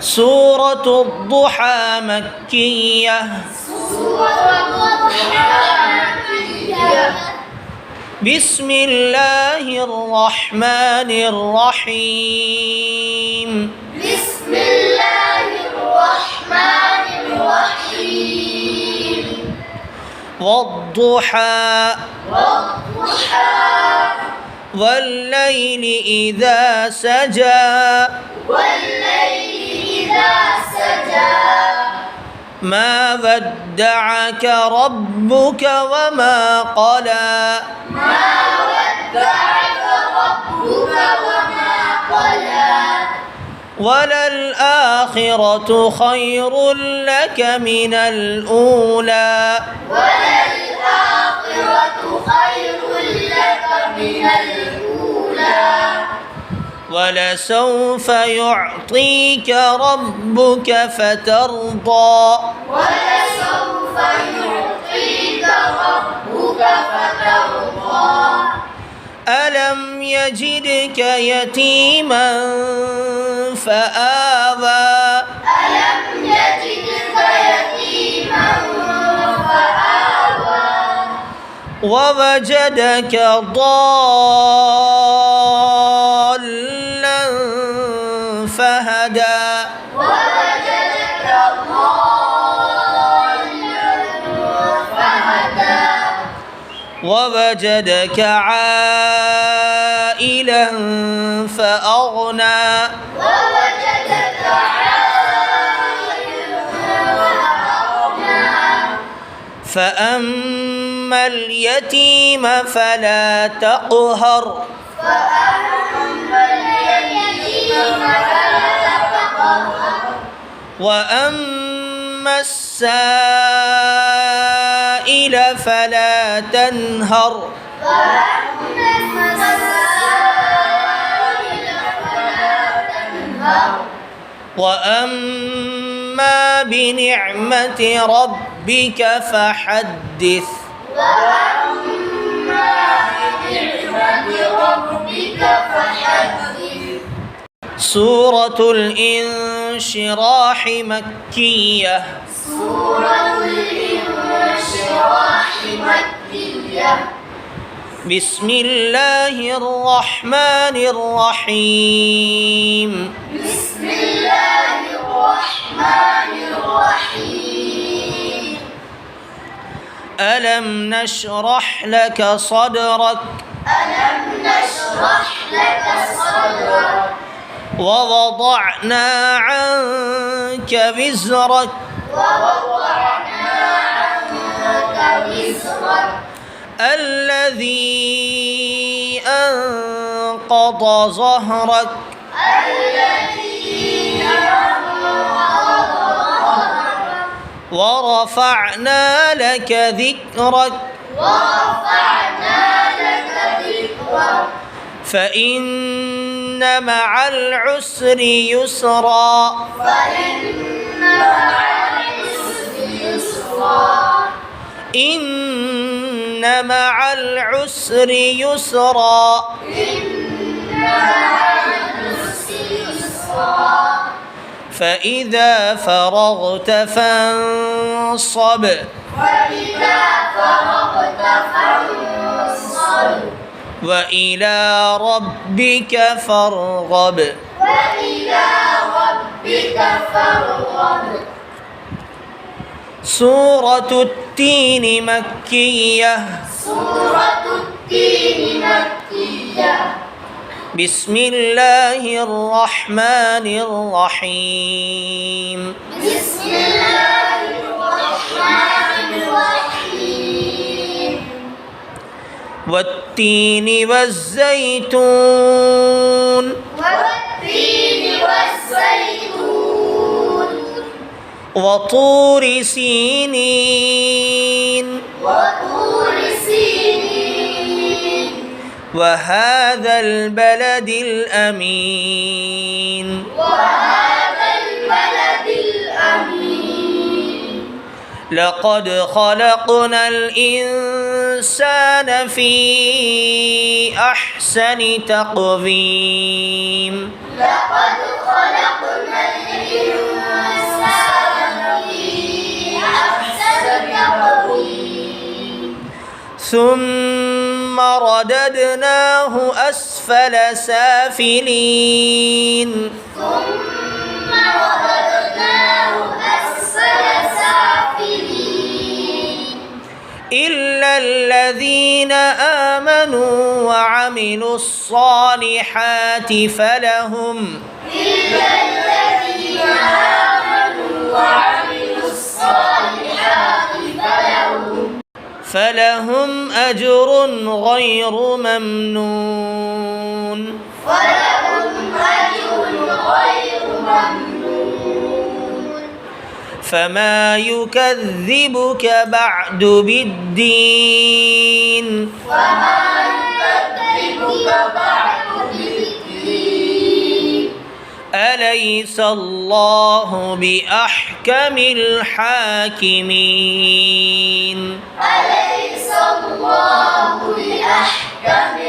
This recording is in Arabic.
سورة الضحى مكية. بسم الله الرحمن الرحيم. بسم الله الرحمن الرحيم. والضحى والليل إذا سجى ما ودعك ربك وما قلى وللآخرة خير لك من الأولى ولسوف يعطيك ربك فترضى ألم يجدك يتيما فآوى ووجدك ضالا فهدى ووجدك عائلا فأغنى فأما اليتيم فلا تقهر وأما السائل فلا تنهر وأما بنعمة ربك فحدث. سورة الانشراح مكية. بسم الله الرحمن الرحيم. ألم نشرح لك صدرك ووضعنا عنك وزرك الذي أنقض ظهرك ورفعنا لك ذكرك فإن مع العسر يسرا إن مع العسر يسرا فإذا فرغت فانصب وإلى ربك فارغب. سورة التين مكية. بسم الله الرحمن الرحيم. والتين والزيتون وطور سينين وهذا البلد الأمين لقد خلقنا الإنسان في أحسن تقويم لقد خلقنا الإنسان في أحسن تقويم ثم رددناه أسفل سافلين ثم رددناه أسفل سافلين إلا الذين آمنوا وعملوا الصالحات فلهم إلا الذين آمنوا وعملوا الصالحات فلهم أجر غير ممنون ولهم أجر غير ممنون فما يكذبك بعد بالدين وما يكذبك بعد بالدين أليس الله بأحكم الحاكمين أليس الله بأحكم